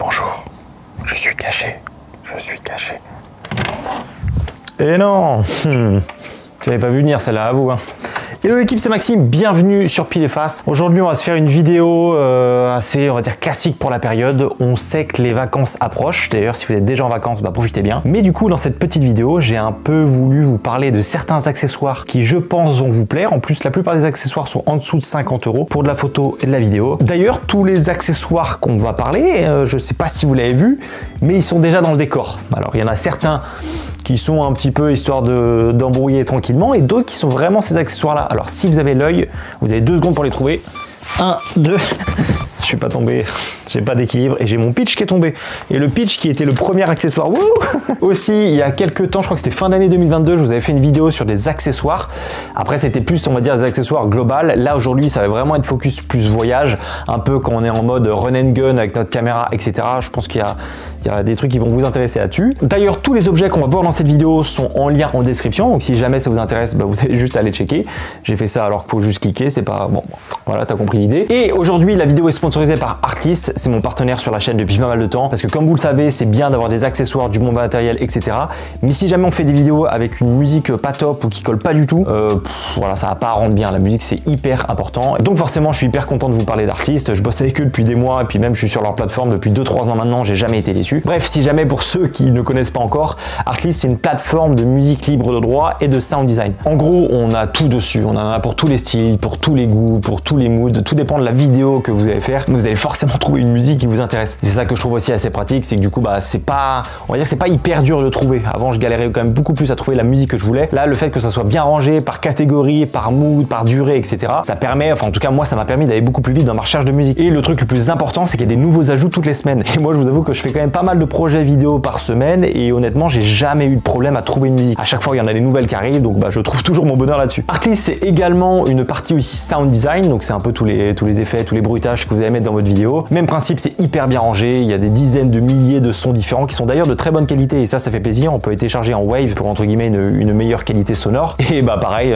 Bonjour, je suis caché, je suis caché. Et non, je n'avais pas vu venir celle-là, à vous. Hein. Hello l'équipe, c'est Maxime, bienvenue sur Pile et Face. Aujourd'hui, on va se faire une vidéo assez, on va dire, classique pour la période. On sait que les vacances approchent. D'ailleurs, si vous êtes déjà en vacances, bah, profitez bien. Mais du coup, dans cette petite vidéo, j'ai un peu voulu vous parler de certains accessoires qui, je pense, vont vous plaire. En plus, la plupart des accessoires sont en dessous de 50 € pour de la photo et de la vidéo. D'ailleurs, tous les accessoires qu'on va parler, je ne sais pas si vous l'avez vu, mais ils sont déjà dans le décor. Alors, il y en a certains qui sont un petit peu histoire d'embrouiller tranquillement et d'autres qui sont vraiment ces accessoires-là. Alors, si vous avez l'œil, vous avez 2 secondes pour les trouver. 1, 2... Je suis pas tombé, j'ai pas d'équilibre et j'ai mon pitch qui est tombé. Et le pitch qui était le premier accessoire, wouh aussi, il y a quelques temps, je crois que c'était fin d'année 2022, je vous avais fait une vidéo sur des accessoires. Après, c'était plus, on va dire, des accessoires global. Là, aujourd'hui, ça va vraiment être focus plus voyage, un peu quand on est en mode run and gun avec notre caméra, etc. Je pense qu'il y a des trucs qui vont vous intéresser là-dessus. D'ailleurs, tous les objets qu'on va voir dans cette vidéo sont en lien en description. Donc, si jamais ça vous intéresse, bah, vous avez juste à aller checker. J'ai fait ça alors qu'il faut juste cliquer, c'est pas... Bon, voilà, t'as compris l'idée. Et aujourd'hui, la vidéo est sponsorisée par Artlist, c'est mon partenaire sur la chaîne depuis pas mal de temps parce que comme vous le savez, c'est bien d'avoir des accessoires, du bon matériel, etc. Mais si jamais on fait des vidéos avec une musique pas top ou qui colle pas du tout, voilà, ça va pas rendre bien. La musique, c'est hyper important. Donc forcément, je suis hyper content de vous parler d'Artlist. Je bosse avec eux depuis des mois et puis même je suis sur leur plateforme depuis 2-3 ans maintenant, j'ai jamais été déçu. Bref, si jamais pour ceux qui ne connaissent pas encore, Artlist c'est une plateforme de musique libre de droit et de sound design. En gros, on a tout dessus. On en a pour tous les styles, pour tous les goûts, pour tous les moods. Tout dépend de la vidéo que vous allez faire. Vous allez forcément trouver une musique qui vous intéresse. C'est ça que je trouve aussi assez pratique, c'est que du coup, bah, c'est pas, on va dire que c'est pas hyper dur de trouver. Avant, je galérais quand même beaucoup plus à trouver la musique que je voulais. Là, le fait que ça soit bien rangé par catégorie, par mood, par durée, etc. Ça permet, enfin en tout cas moi, ça m'a permis d'aller beaucoup plus vite dans ma recherche de musique. Et le truc le plus important, c'est qu'il y a des nouveaux ajouts toutes les semaines. Et moi, je vous avoue que je fais quand même pas mal de projets vidéo par semaine et honnêtement, j'ai jamais eu de problème à trouver une musique. À chaque fois, il y en a des nouvelles qui arrivent, donc bah, je trouve toujours mon bonheur là-dessus. Artlist, c'est également une partie aussi sound design, donc c'est un peu tous les effets, tous les bruitages que vous allez mettre dans votre vidéo. Même principe, c'est hyper bien rangé, il y a des dizaines de milliers de sons différents qui sont d'ailleurs de très bonne qualité et ça fait plaisir. On peut les télécharger en wave pour entre guillemets une meilleure qualité sonore et bah pareil,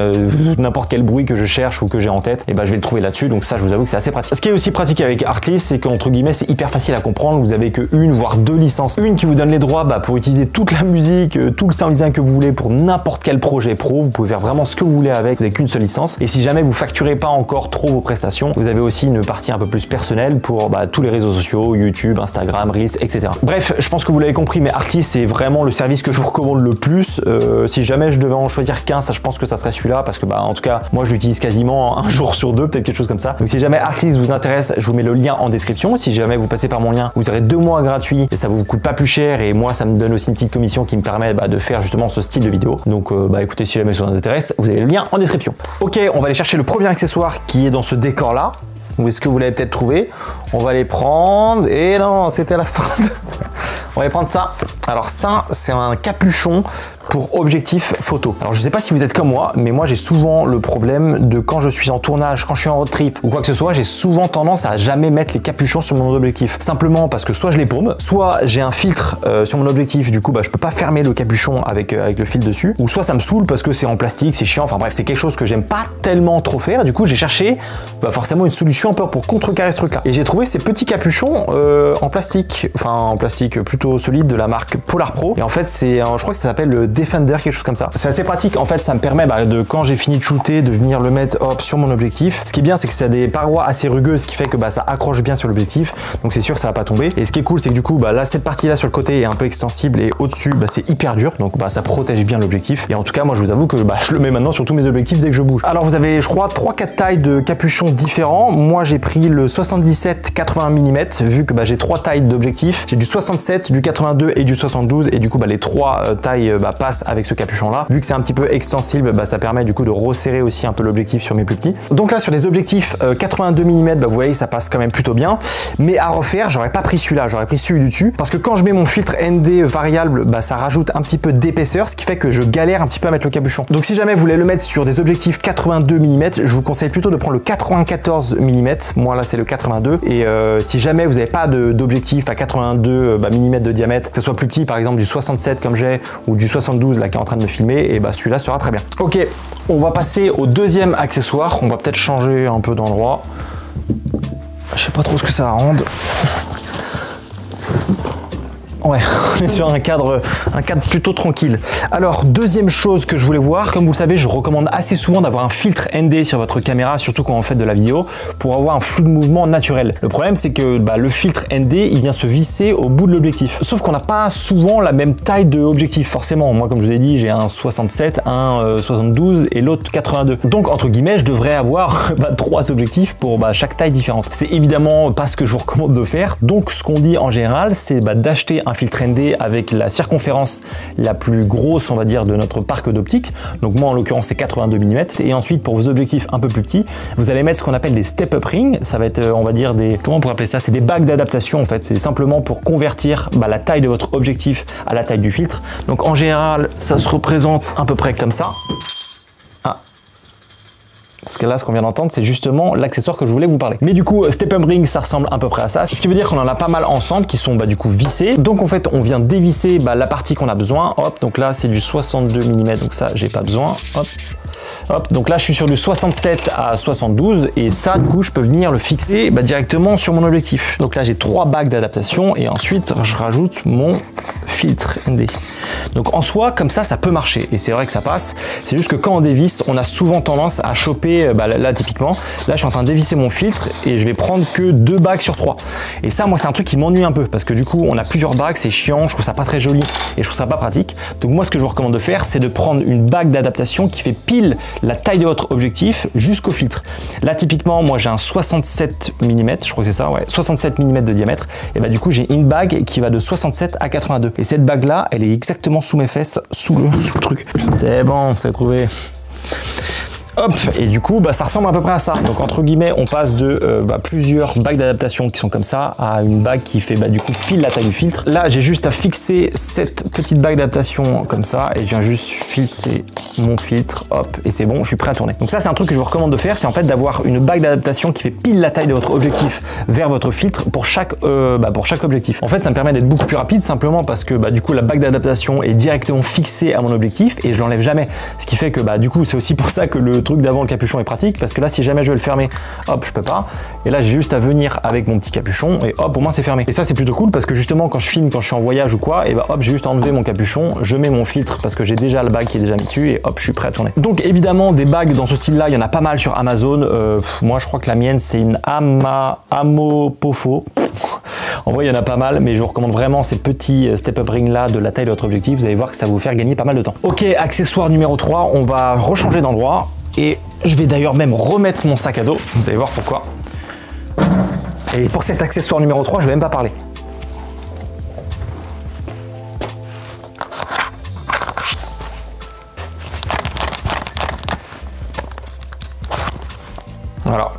n'importe quel bruit que je cherche ou que j'ai en tête, et bah je vais le trouver là-dessus, donc ça je vous avoue que c'est assez pratique. Ce qui est aussi pratique avec Artlist, c'est qu'entre guillemets c'est hyper facile à comprendre, vous avez que une voire 2 licences. Une qui vous donne les droits bah, pour utiliser toute la musique, tout le sound design que vous voulez pour n'importe quel projet pro, vous pouvez faire vraiment ce que vous voulez avec, vous n'avez qu'une seule licence. Et si jamais vous facturez pas encore trop vos prestations, vous avez aussi une partie un peu plus personnelle pour bah, tous les réseaux sociaux, YouTube, Instagram, Reels, etc. Bref, je pense que vous l'avez compris, mais Artlist c'est vraiment le service que je vous recommande le plus. Si jamais je devais en choisir qu'un, ça je pense que ça serait celui-là parce que bah en tout cas moi je l'utilise quasiment un jour sur 2, peut-être quelque chose comme ça. Donc si jamais Artlist vous intéresse, je vous mets le lien en description. Si jamais vous passez par mon lien, vous aurez 2 mois gratuits et ça vous coûte pas plus cher et moi ça me donne aussi une petite commission qui me permet bah, de faire justement ce style de vidéo. Donc bah écoutez, si jamais ça vous intéresse, vous avez le lien en description. Ok, on va aller chercher le premier accessoire qui est dans ce décor là. Où est-ce que vous l'avez peut-être trouvé? On va les prendre. Et non, c'était la fin. On va aller prendre ça. Alors ça, c'est un capuchon pour objectif photo. Alors je sais pas si vous êtes comme moi, mais moi j'ai souvent le problème de quand je suis en tournage, quand je suis en road trip ou quoi que ce soit, j'ai souvent tendance à jamais mettre les capuchons sur mon objectif. Simplement parce que soit je les paume, soit j'ai un filtre sur mon objectif, du coup bah je peux pas fermer le capuchon avec le fil dessus, ou soit ça me saoule parce que c'est en plastique, c'est chiant, enfin bref, c'est quelque chose que j'aime pas tellement trop faire. Et du coup j'ai cherché bah, forcément une solution un peu pour contrecarrer ce truc là. Et j'ai trouvé ces petits capuchons en plastique, enfin en plastique plutôt solide de la marque Polar Pro. Et en fait c'est, je crois que ça s'appelle le Defender, quelque chose comme ça. C'est assez pratique, en fait ça me permet bah, de quand j'ai fini de shooter de venir le mettre hop sur mon objectif. Ce qui est bien c'est que ça a des parois assez rugueuses, ce qui fait que bah, ça accroche bien sur l'objectif, donc c'est sûr que ça va pas tomber. Et ce qui est cool c'est que du coup bah, là cette partie là sur le côté est un peu extensible et au-dessus bah, c'est hyper dur, donc bah, ça protège bien l'objectif. Et en tout cas moi je vous avoue que bah, je le mets maintenant sur tous mes objectifs dès que je bouge. Alors vous avez je crois 3-4 tailles de capuchons différents. Moi j'ai pris le 77-80 mm vu que bah, j'ai 3 tailles d'objectifs. J'ai du 67, du 82 et du 72 et du coup bah, les 3 tailles bah, passent avec ce capuchon là. Vu que c'est un petit peu extensible, bah, ça permet du coup de resserrer aussi un peu l'objectif sur mes plus petits. Donc là sur les objectifs 82 mm, bah, vous voyez ça passe quand même plutôt bien. Mais à refaire, j'aurais pas pris celui-là, j'aurais pris celui du dessus. Parce que quand je mets mon filtre ND variable, bah, ça rajoute un petit peu d'épaisseur, ce qui fait que je galère un petit peu à mettre le capuchon. Donc si jamais vous voulez le mettre sur des objectifs 82 mm, je vous conseille plutôt de prendre le 94 mm. Moi là c'est le 82. Et si jamais vous n'avez pas d'objectif à 82 mm de diamètre, que ce soit plus petit par exemple du 67 comme j'ai ou du 72 là qui est en train de me filmer, et bah celui-là sera très bien. Ok, on va passer au deuxième accessoire. On va peut-être changer un peu d'endroit. Je sais pas trop ce que ça va rendre. Ouais, on est sur un cadre plutôt tranquille. Alors, deuxième chose que je voulais voir, comme vous le savez, je recommande assez souvent d'avoir un filtre ND sur votre caméra, surtout quand on fait de la vidéo, pour avoir un flou de mouvement naturel. Le problème, c'est que le filtre ND, il vient se visser au bout de l'objectif. Sauf qu'on n'a pas souvent la même taille de objectif, forcément. Moi, comme je vous l'ai dit, j'ai un 67, un 72 et l'autre 82. Donc, entre guillemets, je devrais avoir 3 objectifs pour chaque taille différente. C'est évidemment pas ce que je vous recommande de faire. Donc, ce qu'on dit en général, c'est d'acheter un filtre ND avec la circonférence la plus grosse, on va dire, de notre parc d'optique. Donc moi en l'occurrence c'est 82 mm. Et ensuite pour vos objectifs un peu plus petits, vous allez mettre ce qu'on appelle des step-up rings. Ça va être, on va dire, des, comment on pourrait appeler ça, c'est des bagues d'adaptation en fait. C'est simplement pour convertir la taille de votre objectif à la taille du filtre. Donc en général ça se représente à peu près comme ça. Parce que là, ce qu'on vient d'entendre, c'est justement l'accessoire que je voulais vous parler. Mais du coup, step-up ring, ça ressemble à peu près à ça. Ce qui veut dire qu'on en a pas mal ensemble qui sont du coup vissés. Donc en fait, on vient dévisser la partie qu'on a besoin. Hop, donc là, c'est du 62 mm, donc ça, j'ai pas besoin. Hop. Hop, donc là je suis sur du 67 à 72 et ça du coup je peux venir le fixer directement sur mon objectif. Donc là j'ai 3 bagues d'adaptation et ensuite je rajoute mon filtre ND. Donc en soi comme ça peut marcher et c'est vrai que ça passe. C'est juste que quand on dévisse on a souvent tendance à choper, là typiquement, là je suis en train de dévisser mon filtre et je vais prendre que 2 bagues sur 3. Et ça moi c'est un truc qui m'ennuie un peu parce que du coup on a plusieurs bagues, c'est chiant, je trouve ça pas très joli et je trouve ça pas pratique. Donc moi ce que je vous recommande de faire c'est de prendre une bague d'adaptation qui fait pile la taille de votre objectif jusqu'au filtre. Là typiquement moi j'ai un 67 mm, je crois que c'est ça, ouais, 67 mm de diamètre et du coup j'ai une bague qui va de 67 à 82 et cette bague là elle est exactement sous mes fesses, sous le truc. C'est bon, c'est trouvé. Hop, et du coup ça ressemble à peu près à ça. Donc entre guillemets on passe de plusieurs bagues d'adaptation qui sont comme ça à une bague qui fait du coup pile la taille du filtre. Là j'ai juste à fixer cette petite bague d'adaptation comme ça et je viens juste fixer mon filtre, hop, et c'est bon, je suis prêt à tourner. Donc ça c'est un truc que je vous recommande de faire, c'est en fait d'avoir une bague d'adaptation qui fait pile la taille de votre objectif vers votre filtre pour chaque objectif. En fait ça me permet d'être beaucoup plus rapide simplement parce que du coup la bague d'adaptation est directement fixée à mon objectif et je l'enlève jamais. Ce qui fait que du coup c'est aussi pour ça que le truc d'avant le capuchon est pratique parce que là si jamais je veux le fermer, hop, je peux pas et là j'ai juste à venir avec mon petit capuchon et hop, pour moi c'est fermé. Et ça c'est plutôt cool parce que justement quand je filme, quand je suis en voyage ou quoi, et hop, j'ai juste à enlever mon capuchon, je mets mon filtre parce que j'ai déjà la bague qui est déjà mise dessus et hop, je suis prêt à tourner. Donc évidemment des bagues dans ce style là, il y en a pas mal sur Amazon. Moi je crois que la mienne c'est une Amopofo. En vrai il y en a pas mal mais je vous recommande vraiment ces petits step-up rings là de la taille de votre objectif, vous allez voir que ça va vous faire gagner pas mal de temps. Ok, accessoire numéro 3, on va rechanger d'endroit. Et je vais d'ailleurs même remettre mon sac à dos, vous allez voir pourquoi. Et pour cet accessoire numéro 3, je vais même pas parler. Voilà.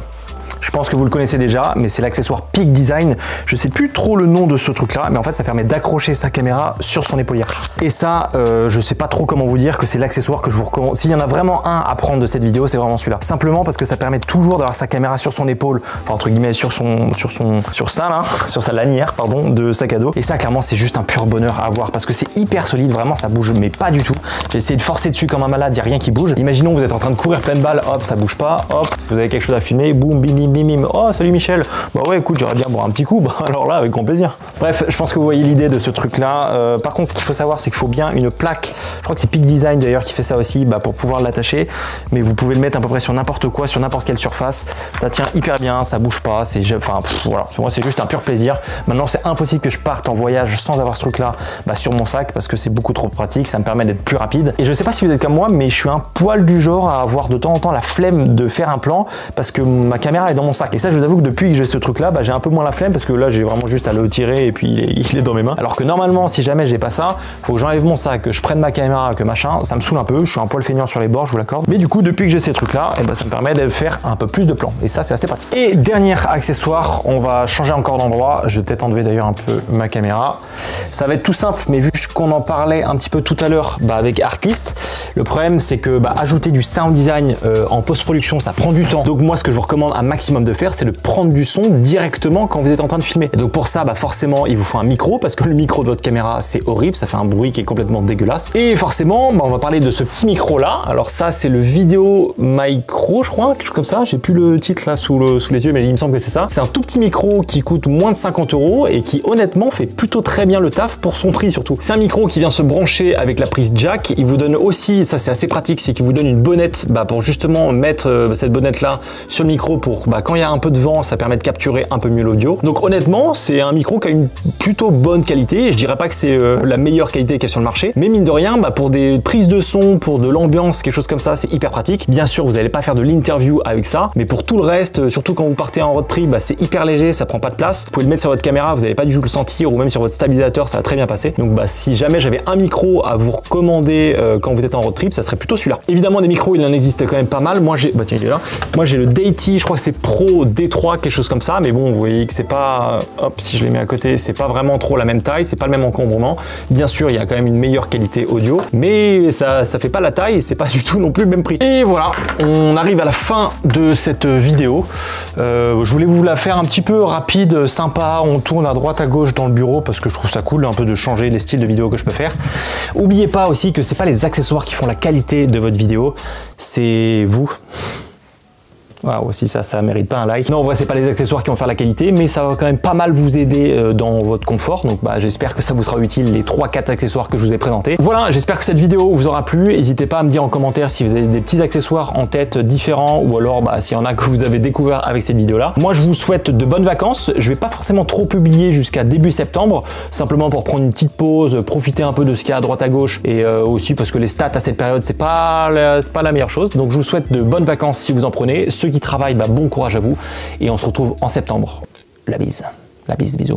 Je pense que vous le connaissez déjà, mais c'est l'accessoire Peak Design. Je sais plus trop le nom de ce truc là, mais en fait ça permet d'accrocher sa caméra sur son épaulière. Et ça, je sais pas trop comment vous dire que c'est l'accessoire que je vous recommande. S'il y en a vraiment un à prendre de cette vidéo, c'est vraiment celui-là. Simplement parce que ça permet toujours d'avoir sa caméra sur son épaule, enfin entre guillemets sur sa lanière, pardon, de sac à dos. Et ça, clairement, c'est juste un pur bonheur à avoir parce que c'est hyper solide, vraiment, ça bouge, mais pas du tout. J'ai essayé de forcer dessus comme un malade, il n'y a rien qui bouge. Imaginons vous êtes en train de courir pleine balle, hop, ça bouge pas, hop, vous avez quelque chose à filmer, boum, bim, bim, bim. Oh salut Michel, bah ouais écoute j'aurais bien boire un petit coup, alors là avec grand plaisir. Bref, je pense que vous voyez l'idée de ce truc là. Par contre ce qu'il faut savoir c'est qu'il faut bien une plaque, je crois que c'est Peak Design d'ailleurs qui fait ça aussi pour pouvoir l'attacher, mais vous pouvez le mettre à peu près sur n'importe quoi, sur n'importe quelle surface, ça tient hyper bien, ça bouge pas, voilà, moi c'est juste un pur plaisir. Maintenant c'est impossible que je parte en voyage sans avoir ce truc là sur mon sac parce que c'est beaucoup trop pratique, ça me permet d'être plus rapide. Et je sais pas si vous êtes comme moi, mais je suis un poil du genre à avoir de temps en temps la flemme de faire un plan parce que ma caméra est dans mon sac. Et ça, je vous avoue que depuis que j'ai ce truc là, j'ai un peu moins la flemme parce que là j'ai vraiment juste à le tirer et puis il est dans mes mains. Alors que normalement, si jamais j'ai pas ça, faut que j'enlève mon sac, que je prenne ma caméra, que machin, ça me saoule un peu, je suis un poil feignant sur les bords, je vous l'accorde. Mais du coup, depuis que j'ai ces trucs là, ça me permet de faire un peu plus de plans. Et ça, c'est assez pratique. Et dernier accessoire, on va changer encore d'endroit. Je vais peut-être enlever d'ailleurs un peu ma caméra. Ça va être tout simple, mais vu qu'on en parlait un petit peu tout à l'heure avec Artlist, le problème c'est que ajouter du sound design en post-production, ça prend du temps. Donc moi, ce que je vous recommande un maximum de faire, faire, c'est de prendre du son directement quand vous êtes en train de filmer. Et donc pour ça, forcément, il vous faut un micro, parce que le micro de votre caméra, c'est horrible, ça fait un bruit qui est complètement dégueulasse. Et forcément, on va parler de ce petit micro là. Alors ça, c'est le Video Micro, je crois, quelque chose comme ça. J'ai plus le titre là sous les yeux, mais il me semble que c'est ça. C'est un tout petit micro qui coûte moins de 50 € et qui honnêtement fait plutôt très bien le taf pour son prix surtout. C'est un micro qui vient se brancher avec la prise jack. Il vous donne aussi, ça c'est assez pratique, c'est qu'il vous donne une bonnette pour justement mettre cette bonnette là sur le micro pour quand il y a un peu de vent, ça permet de capturer un peu mieux l'audio. Donc honnêtement, c'est un micro qui a une plutôt bonne qualité. Je dirais pas que c'est la meilleure qualité qu'il y a sur le marché, mais mine de rien, pour des prises de son, pour de l'ambiance, quelque chose comme ça, c'est hyper pratique. Bien sûr, vous n'allez pas faire de l'interview avec ça, mais pour tout le reste, surtout quand vous partez en road trip, c'est hyper léger, ça prend pas de place. Vous pouvez le mettre sur votre caméra, vous n'allez pas du tout le sentir, ou même sur votre stabilisateur, ça va très bien passer. Donc si jamais j'avais un micro à vous recommander quand vous êtes en road trip, ça serait plutôt celui-là. Évidemment, des micros, il en existe quand même pas mal. Moi, tiens, il est là. Moi, j'ai le Deity, je crois que c'est Pro D3, quelque chose comme ça, mais bon, vous voyez que c'est pas, hop, si je les mets à côté, c'est pas vraiment trop la même taille, c'est pas le même encombrement. Bien sûr, il y a quand même une meilleure qualité audio, mais ça fait pas la taille et c'est pas du tout non plus le même prix. Et voilà, on arrive à la fin de cette vidéo. Je voulais vous la faire un petit peu rapide, sympa. On tourne à droite à gauche dans le bureau parce que je trouve ça cool un peu de changer les styles de vidéo que je peux faire. N'oubliez pas aussi que c'est pas les accessoires qui font la qualité de votre vidéo, c'est vous. Waouh, si ça mérite pas un like. Non, en vrai, c'est pas les accessoires qui vont faire la qualité, mais ça va quand même pas mal vous aider dans votre confort. Donc, j'espère que ça vous sera utile, les 3-4 accessoires que je vous ai présentés. Voilà, j'espère que cette vidéo vous aura plu. N'hésitez pas à me dire en commentaire si vous avez des petits accessoires en tête différents ou alors s'il y en a que vous avez découvert avec cette vidéo-là. Moi, je vous souhaite de bonnes vacances. Je vais pas forcément trop publier jusqu'à début septembre, simplement pour prendre une petite pause, profiter un peu de ce qu'il y a à droite à gauche et aussi parce que les stats à cette période, c'est pas la meilleure chose. Donc, je vous souhaite de bonnes vacances si vous en prenez. Ceux qui travaillent, bon courage à vous et on se retrouve en septembre. La bise, bisous.